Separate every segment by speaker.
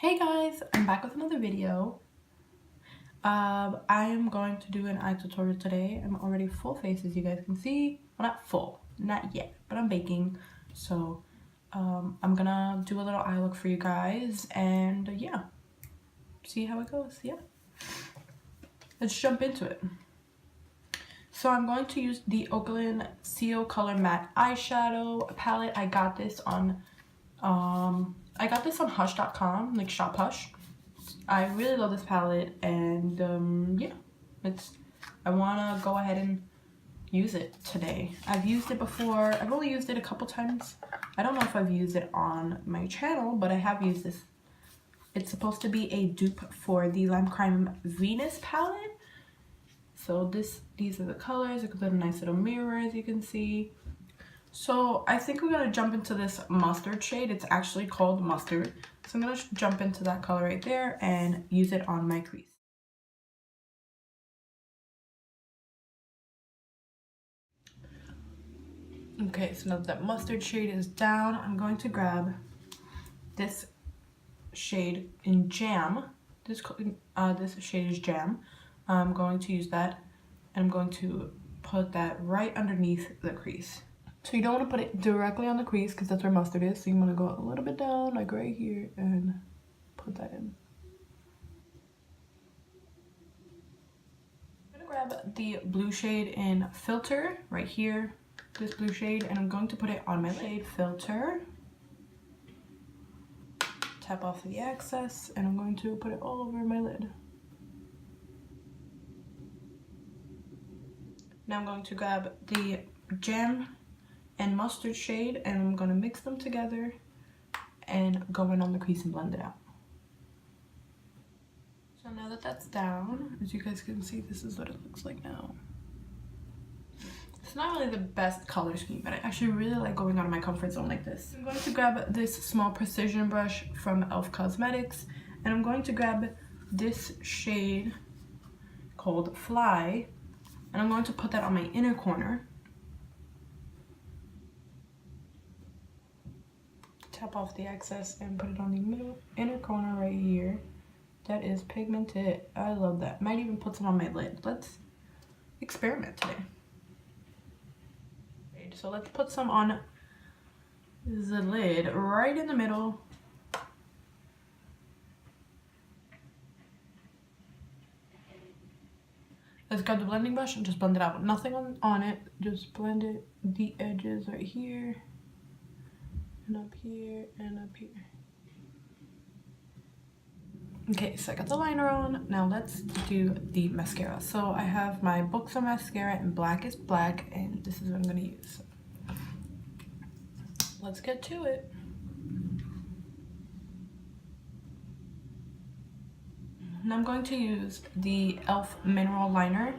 Speaker 1: Hey guys, I'm back with another video. I am going to do an eye tutorial today. I'm already full face, as you guys can see. Well, not full, not yet, but I'm baking. So I'm gonna do a little eye look for you guys and yeah, see how it goes. Yeah, let's jump into it. So I'm going to use the Oakland CO Color Matte Eyeshadow palette. I got this on Hush.com, like Shop Hush. I really love this palette, and yeah, I want to go ahead and use it today. I've used it before. I've only used it a couple times. I don't know if I've used it on my channel, but I have used this. It's supposed to be a dupe for the Lime Crime Venus palette. So these are the colors. It's a nice little mirror, as you can see. So I think we're gonna jump into this mustard shade. It's actually called mustard. So I'm gonna jump into that color right there and use it on my crease. Okay, so now that mustard shade is down, I'm going to grab this shade in Jam. This shade is Jam. I'm going to use that, and I'm going to put that right underneath the crease. So you don't want to put it directly on the crease because that's where mustard is. So you want to go a little bit down, like right here, and put that in. I'm going to grab the blue shade in Filter right here, this blue shade, and I'm going to put it on my shade Filter. Tap off the excess, and I'm going to put it all over my lid. Now I'm going to grab the Jam and mustard shade, and I'm going to mix them together and go in on the crease and blend it out. So now that that's down, as you guys can see, this is what it looks like now. It's not really the best color scheme, but I actually really like going out of my comfort zone like this. I'm going to grab this small precision brush from e.l.f. Cosmetics, and I'm going to grab this shade called Fly, and I'm going to put that on my inner corner. Tap off the excess and put it on the middle inner corner right here. That is pigmented. I love that. Might even put some on my lid. Let's experiment today. So let's put some on the lid right in the middle. Let's grab the blending brush and just blend it out. Nothing on it. Just blend it, the edges right here, and up here, and up here. Okay, so I got the liner on. Now let's do the mascara. So I have my Buxom mascara in Black is Black, and this is what I'm gonna use. Let's get to it. Now I'm going to use the e.l.f. mineral liner,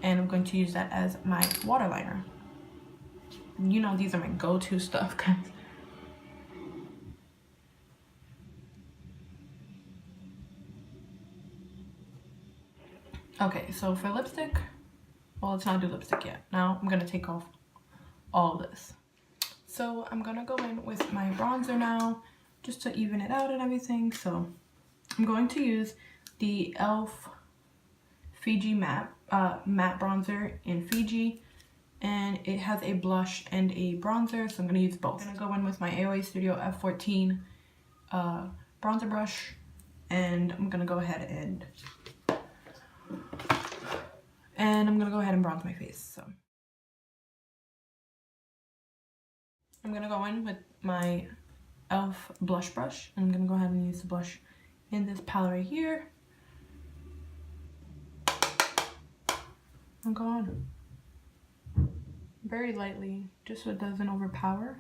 Speaker 1: and I'm going to use that as my water liner. You know, these are my go-to stuff, guys. Okay, so for lipstick, well, let's not do lipstick yet. Now I'm gonna take off all this. So I'm gonna go in with my bronzer now, just to even it out and everything. So I'm going to use the e.l.f. Fiji matte bronzer in Fiji, and it has a blush and a bronzer, so I'm gonna use both. I'm gonna go in with my AOA Studio F14 bronzer brush, and I'm gonna go ahead and bronze my face. So I'm gonna go in with my e.l.f. blush brush, and I'm gonna go ahead and use the blush in this palette right here. I'm going very lightly, just so it doesn't overpower.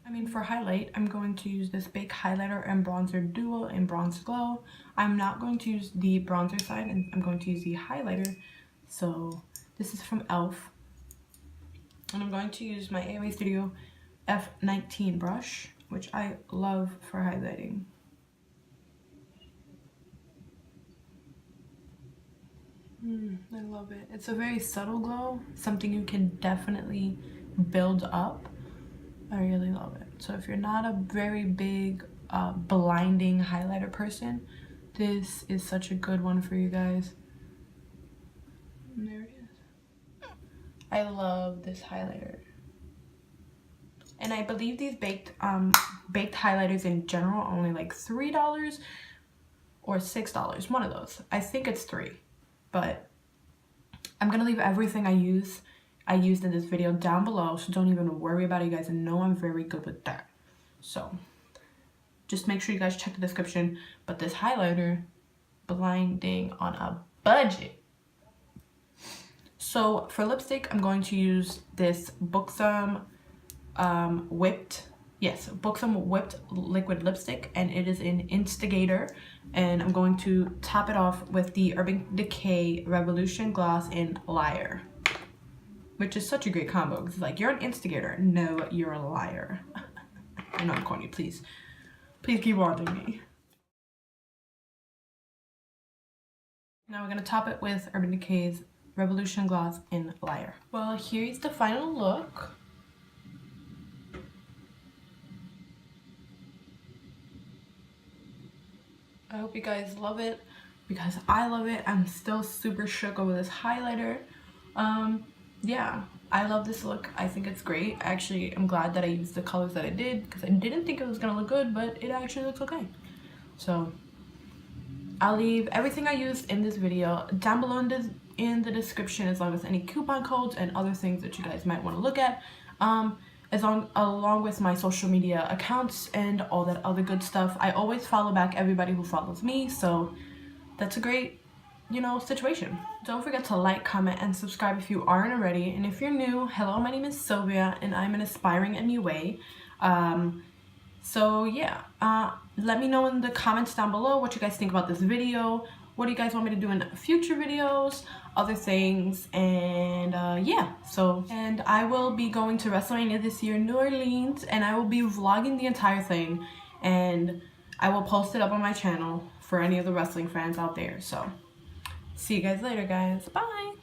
Speaker 1: I mean, for highlight, I'm going to use this Bake Highlighter and Bronzer Duo in Bronze Glow. I'm not going to use the bronzer side, and I'm going to use the highlighter. So this is from e.l.f. And I'm going to use my AOA Studio F19 brush, which I love for highlighting. I love it. It's a very subtle glow, something you can definitely build up. I really love it. So if you're not a very big blinding highlighter person, this is such a good one for you guys. And there it is. I love this highlighter. And I believe these baked highlighters in general are only like $3 or $6, one of those. I think it's $3, but I'm gonna leave everything I used in this video down below, so don't even worry about it. You guys know I'm very good with that. So just make sure you guys check the description. But this highlighter, blinding on a budget. So for lipstick, I'm going to use this Buxom whipped liquid lipstick, and it is in Instigator, and I'm going to top it off with the Urban Decay Revolution Gloss in Liar, which is such a great combo because it's like, you're an instigator, no, you're a liar. I know I'm corny, please keep watching me. Now we're gonna top it with Urban Decay's Revolution Gloss in Liar. Well, here's the final look. I hope you guys love it, because I love it. I'm still super shook over this highlighter. Yeah, I love this look. I think it's great. Actually, I'm glad that I used the colors that I did, because I didn't think it was gonna look good, but it actually looks okay. So I'll leave everything I used in this video down below in the description, as long as any coupon codes and other things that you guys might want to look at, along with my social media accounts and all that other good stuff. I always follow back everybody who follows me, so that's a great, you know, situation. Don't forget to like, comment, and subscribe if you aren't already. And if you're new, hello, my name is Sylvia, and I'm an aspiring MUA. So yeah, let me know in the comments down below what you guys think about this video. What do you guys want me to do in future videos, other things, and yeah. So, and I will be going to WrestleMania this year in New Orleans, and I will be vlogging the entire thing, and I will post it up on my channel for any of the wrestling fans out there. So see you guys later, guys. Bye.